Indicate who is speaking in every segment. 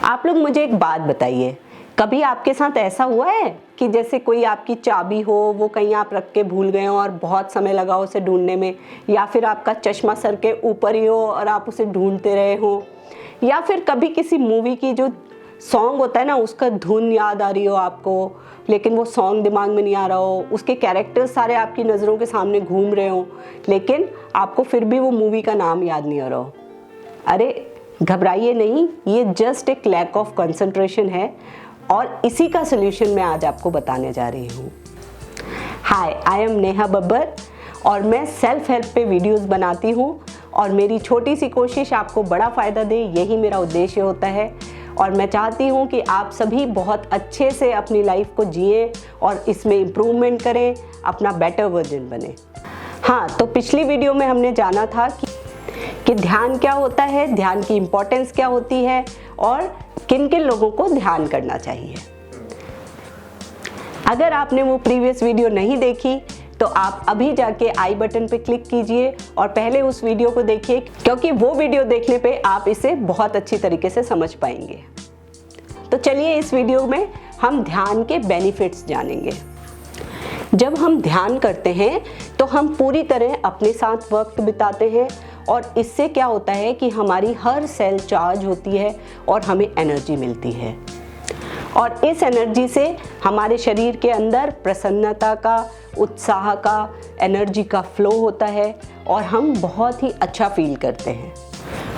Speaker 1: आप लोग मुझे एक बात बताइए, कभी आपके साथ ऐसा हुआ है कि जैसे कोई आपकी चाबी हो, वो कहीं आप रख के भूल गए हो और बहुत समय लगा उसे ढूंढने में, या फिर आपका चश्मा सर के ऊपर ही हो और आप उसे ढूंढते रहे हो, या फिर कभी किसी मूवी की जो सॉन्ग होता है ना, उसका धुन याद आ रही हो आपको, लेकिन वो सॉन्ग दिमाग में नहीं आ रहा हो, उसके कैरेक्टर्स सारे आपकी नज़रों के सामने घूम रहे हो, लेकिन आपको फिर भी वो मूवी का नाम याद नहीं आ रहा हो। अरे घबराइए नहीं, ये जस्ट एक लैक ऑफ कंसंट्रेशन है और इसी का सोल्यूशन मैं आज आपको बताने जा रही हूँ। हाय, आई एम नेहा बब्बर और मैं सेल्फ हेल्प पे वीडियोस बनाती हूँ और मेरी छोटी सी कोशिश आपको बड़ा फ़ायदा दे, यही मेरा उद्देश्य होता है। और मैं चाहती हूँ कि आप सभी बहुत अच्छे से अपनी लाइफ को जिएं और इसमें इम्प्रूवमेंट करें, अपना बेटर वर्जन बने। हाँ, तो पिछली वीडियो में हमने जाना था कि ध्यान क्या होता है, ध्यान की इम्पोर्टेंस क्या होती है और किन किन लोगों को ध्यान करना चाहिए। अगर आपने वो प्रीवियस वीडियो नहीं देखी तो आप अभी जाके आई बटन पे क्लिक कीजिए और पहले उस वीडियो को देखिए, क्योंकि वो वीडियो देखने पे आप इसे बहुत अच्छी तरीके से समझ पाएंगे। तो चलिए इस वीडियो में हम ध्यान के बेनिफिट्स जानेंगे। जब हम ध्यान करते हैं तो हम पूरी तरह अपने साथ वक्त बिताते हैं और इससे क्या होता है कि हमारी हर सेल चार्ज होती है और हमें एनर्जी मिलती है और इस एनर्जी से हमारे शरीर के अंदर प्रसन्नता का, उत्साह का, एनर्जी का फ्लो होता है और हम बहुत ही अच्छा फील करते हैं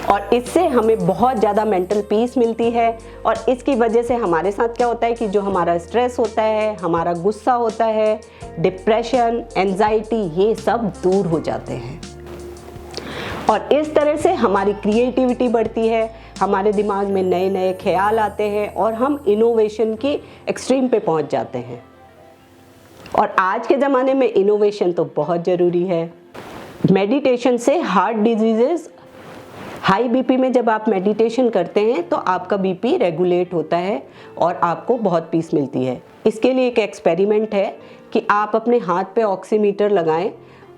Speaker 1: और इससे हमें बहुत ज़्यादा मेंटल पीस मिलती है। और इसकी वजह से हमारे साथ क्या होता है कि जो हमारा स्ट्रेस होता है, हमारा गुस्सा होता है, डिप्रेशन, एंजाइटी, ये सब दूर हो जाते हैं और इस तरह से हमारी क्रिएटिविटी बढ़ती है, हमारे दिमाग में नए नए ख्याल आते हैं और हम इनोवेशन की एक्सट्रीम पे पहुंच जाते हैं। और आज के ज़माने में इनोवेशन तो बहुत ज़रूरी है। मेडिटेशन से हार्ट डिजीजेस, हाई बीपी में जब आप मेडिटेशन करते हैं तो आपका बीपी रेगुलेट होता है और आपको बहुत पीस मिलती है। इसके लिए एक एक्सपेरिमेंट है कि आप अपने हाथ पे ऑक्सीमीटर लगाएं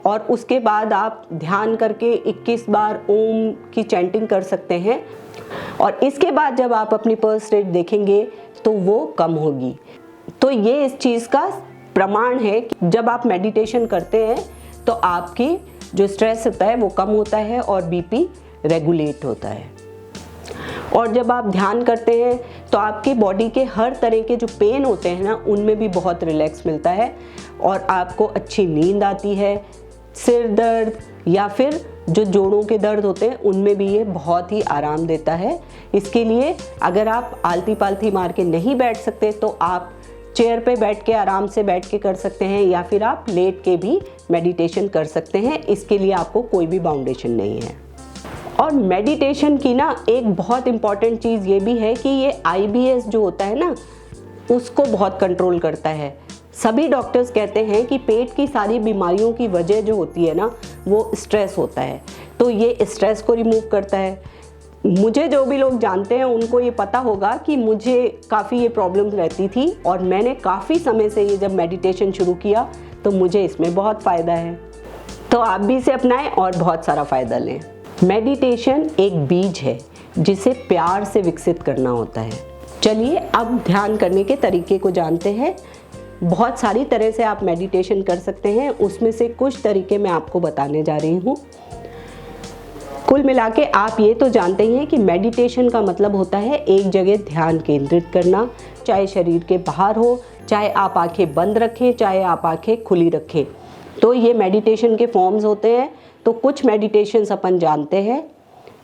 Speaker 1: और उसके बाद आप ध्यान करके 21 बार ओम की चैंटिंग कर सकते हैं और इसके बाद जब आप अपनी पल्स रेट देखेंगे तो वो कम होगी। तो ये इस चीज़ का प्रमाण है कि जब आप मेडिटेशन करते हैं तो आपकी जो स्ट्रेस होता है वो कम होता है और बीपी रेगुलेट होता है। और जब आप ध्यान करते हैं तो आपकी बॉडी के हर तरह के जो पेन होते हैं ना, उनमें भी बहुत रिलैक्स मिलता है और आपको अच्छी नींद आती है। सिर दर्द या फिर जो जोड़ों के दर्द होते हैं उनमें भी ये बहुत ही आराम देता है। इसके लिए अगर आप आलती पालती मार के नहीं बैठ सकते तो आप चेयर पे बैठ के आराम से बैठ के कर सकते हैं या फिर आप लेट के भी मेडिटेशन कर सकते हैं। इसके लिए आपको कोई भी बाउंडेशन नहीं है। और मेडिटेशन की ना एक बहुत इम्पॉर्टेंट चीज़ ये भी है कि ये IBS जो होता है ना, उसको बहुत कंट्रोल करता है। सभी डॉक्टर्स कहते हैं कि पेट की सारी बीमारियों की वजह जो होती है ना, वो स्ट्रेस होता है, तो ये स्ट्रेस को रिमूव करता है। मुझे जो भी लोग जानते हैं उनको ये पता होगा कि मुझे काफ़ी ये प्रॉब्लम्स रहती थी और मैंने काफ़ी समय से ये जब मेडिटेशन शुरू किया तो मुझे इसमें बहुत फ़ायदा है। तो आप भी इसे अपनाएं और बहुत सारा फ़ायदा लें। मेडिटेशन एक बीज है जिसे प्यार से विकसित करना होता है। चलिए अब ध्यान करने के तरीके को जानते हैं। बहुत सारी तरह से आप मेडिटेशन कर सकते हैं, उसमें से कुछ तरीके मैं आपको बताने जा रही हूँ। कुल मिला के आप ये तो जानते ही हैं कि मेडिटेशन का मतलब होता है एक जगह ध्यान केंद्रित करना, चाहे शरीर के बाहर हो, चाहे आप आंखें बंद रखें, चाहे आप आंखें खुली रखें। तो ये मेडिटेशन के फॉर्म्स होते हैं। तो कुछ मेडिटेशंस अपन जानते हैं,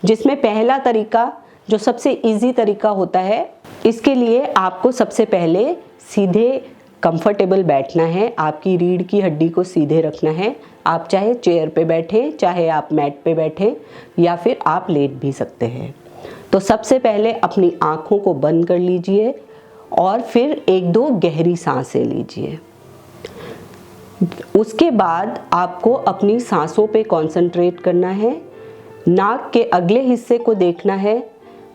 Speaker 1: जिसमें पहला तरीका जो सबसे इजी तरीका होता है, इसके लिए आपको सबसे पहले सीधे कंफर्टेबल बैठना है, आपकी रीढ़ की हड्डी को सीधे रखना है। आप चाहे चेयर पे बैठें, चाहे आप मैट पे बैठें या फिर आप लेट भी सकते हैं। तो सबसे पहले अपनी आँखों को बंद कर लीजिए और फिर 1-2 गहरी सांसें लीजिए। उसके बाद आपको अपनी सांसों पे कंसंट्रेट करना है, नाक के अगले हिस्से को देखना है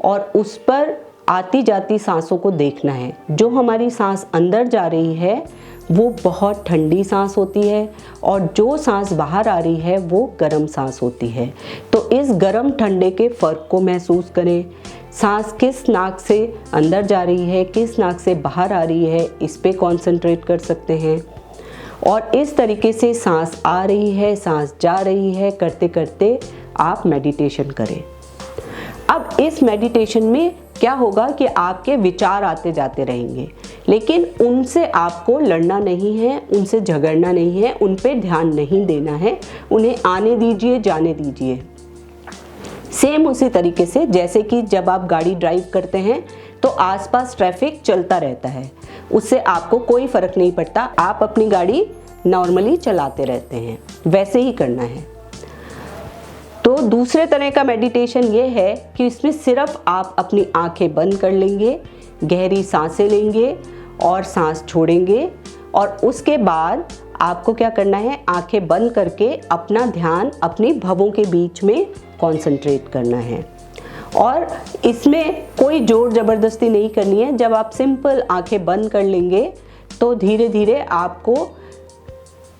Speaker 1: और उस पर आती जाती सांसों को देखना है। जो हमारी सांस अंदर जा रही है वो बहुत ठंडी सांस होती है और जो सांस बाहर आ रही है वो गर्म सांस होती है। तो इस गर्म ठंडे के फ़र्क को महसूस करें। सांस किस नाक से अंदर जा रही है, किस नाक से बाहर आ रही है, इस पे कंसंट्रेट कर सकते हैं। और इस तरीके से सांस आ रही है, सांस जा रही है करते करते आप मेडिटेशन करें। अब इस मेडिटेशन में क्या होगा कि आपके विचार आते जाते रहेंगे, लेकिन उनसे आपको लड़ना नहीं है, उनसे झगड़ना नहीं है, उन पे ध्यान नहीं देना है। उन्हें आने दीजिए, जाने दीजिए। सेम उसी तरीके से जैसे कि जब आप गाड़ी ड्राइव करते हैं तो आसपास ट्रैफिक चलता रहता है, उससे आपको कोई फ़र्क नहीं पड़ता, आप अपनी गाड़ी नॉर्मली चलाते रहते हैं, वैसे ही करना है। तो दूसरे तरह का मेडिटेशन ये है कि इसमें सिर्फ आप अपनी आंखें बंद कर लेंगे, गहरी सांसें लेंगे और सांस छोड़ेंगे, और उसके बाद आपको क्या करना है, आंखें बंद करके अपना ध्यान अपनी भवों के बीच में कंसंट्रेट करना है। और इसमें कोई जोर ज़बरदस्ती नहीं करनी है। जब आप सिंपल आंखें बंद कर लेंगे तो धीरे धीरे आपको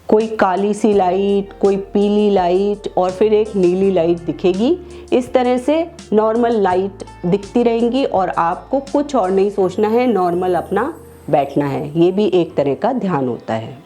Speaker 1: कोई काली सी लाइट, कोई पीली लाइट और फिर एक नीली लाइट दिखेगी। इस तरह से नॉर्मल लाइट दिखती रहेंगी और आपको कुछ और नहीं सोचना है, नॉर्मल अपना बैठना है। ये भी एक तरह का ध्यान होता है।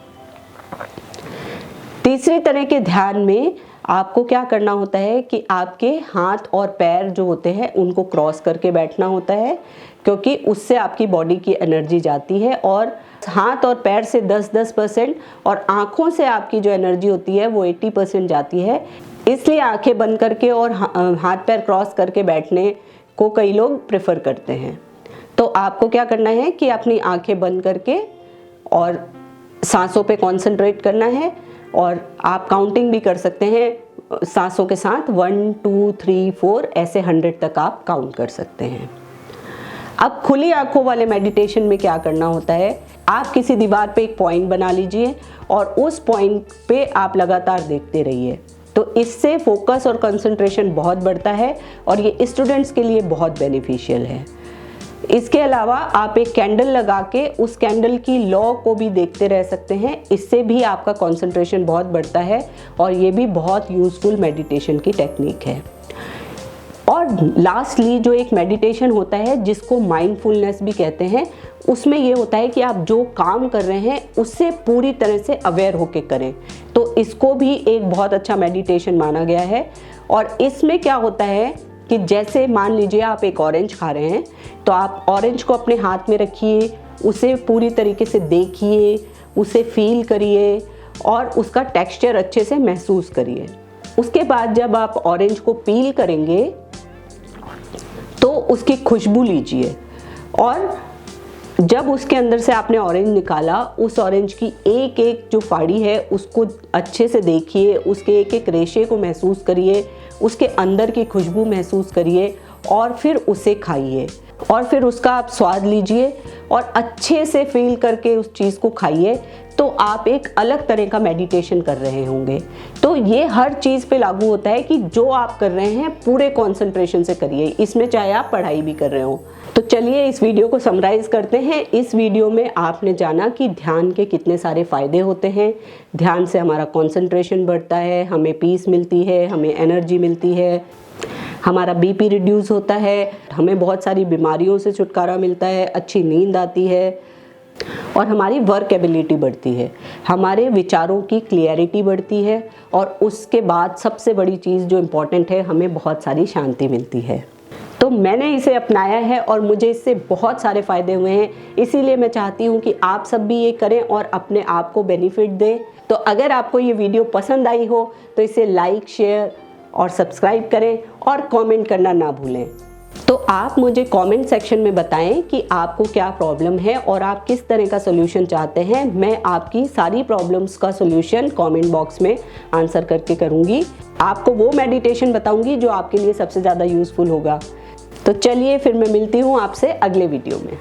Speaker 1: तीसरे तरह के ध्यान में आपको क्या करना होता है कि आपके हाथ और पैर जो होते हैं उनको क्रॉस करके बैठना होता है, क्योंकि उससे आपकी बॉडी की एनर्जी जाती है। और हाथ और पैर से 10-10% और आँखों से आपकी जो एनर्जी होती है वो 80% जाती है। इसलिए आंखें बंद करके और हाथ पैर क्रॉस करके बैठने को कई लोग प्रेफर करते हैं। तो आपको क्या करना है कि अपनी आंखें बंद करके और सांसों पे कंसंट्रेट करना है, और आप काउंटिंग भी कर सकते हैं सांसों के साथ, 1 2 3 4 ऐसे 100 तक आप काउंट कर सकते हैं। अब खुली आंखों वाले मेडिटेशन में क्या करना होता है, आप किसी दीवार पे एक पॉइंट बना लीजिए और उस पॉइंट पे आप लगातार देखते रहिए। तो इससे फोकस और कंसंट्रेशन बहुत बढ़ता है और ये स्टूडेंट्स के लिए बहुत बेनिफिशियल है। इसके अलावा आप एक कैंडल लगा के उस कैंडल की लौ को भी देखते रह सकते हैं। इससे भी आपका कंसंट्रेशन बहुत बढ़ता है और ये भी बहुत यूज़फुल मेडिटेशन की टेक्निक है। और लास्टली जो एक मेडिटेशन होता है जिसको माइंडफुलनेस भी कहते हैं, उसमें ये होता है कि आप जो काम कर रहे हैं उससे पूरी तरह से अवेयर होके करें। तो इसको भी एक बहुत अच्छा मेडिटेशन माना गया है। और इसमें क्या होता है कि जैसे मान लीजिए आप एक ऑरेंज खा रहे हैं, तो आप ऑरेंज को अपने हाथ में रखिए, उसे पूरी तरीके से देखिए, उसे फील करिए और उसका टेक्सचर अच्छे से महसूस करिए। उसके बाद जब आप ऑरेंज को पील करेंगे तो उसकी खुशबू लीजिए, और जब उसके अंदर से आपने ऑरेंज निकाला, उस ऑरेंज की एक एक जो फाड़ी है उसको अच्छे से देखिए, उसके एक एक रेशे को महसूस करिए, उसके अंदर की खुशबू महसूस करिए और फिर उसे खाइए। और फिर उसका आप स्वाद लीजिए और अच्छे से फील करके उस चीज़ को खाइए। तो आप एक अलग तरह का मेडिटेशन कर रहे होंगे। तो ये हर चीज़ पे लागू होता है कि जो आप कर रहे हैं पूरे कंसंट्रेशन से करिए, इसमें चाहे आप पढ़ाई भी कर रहे हो। तो चलिए इस वीडियो को समराइज़ करते हैं। इस वीडियो में आपने जाना कि ध्यान के कितने सारे फ़ायदे होते हैं। ध्यान से हमारा कंसंट्रेशन बढ़ता है, हमें पीस मिलती है, हमें एनर्जी मिलती है, हमारा बीपी रिड्यूस होता है, हमें बहुत सारी बीमारियों से छुटकारा मिलता है, अच्छी नींद आती है और हमारी वर्क एबिलिटी बढ़ती है, हमारे विचारों की क्लियरिटी बढ़ती है, और उसके बाद सबसे बड़ी चीज़ जो इम्पोर्टेंट है, हमें बहुत सारी शांति मिलती है। तो मैंने इसे अपनाया है और मुझे इससे बहुत सारे फ़ायदे हुए हैं। इसीलिए मैं चाहती हूँ कि आप सब भी ये करें और अपने आप को बेनिफिट दें। तो अगर आपको ये वीडियो पसंद आई हो तो इसे लाइक, शेयर और सब्सक्राइब करें और कमेंट करना ना भूलें। तो आप मुझे कमेंट सेक्शन में बताएं कि आपको क्या प्रॉब्लम है और आप किस तरह का सोल्यूशन चाहते हैं। मैं आपकी सारी प्रॉब्लम्स का सोल्यूशन कमेंट बॉक्स में आंसर करके करूँगी। आपको वो मेडिटेशन बताऊँगी जो आपके लिए सबसे ज़्यादा यूज़फुल होगा। तो चलिए फिर मैं मिलती हूँ आपसे अगले वीडियो में।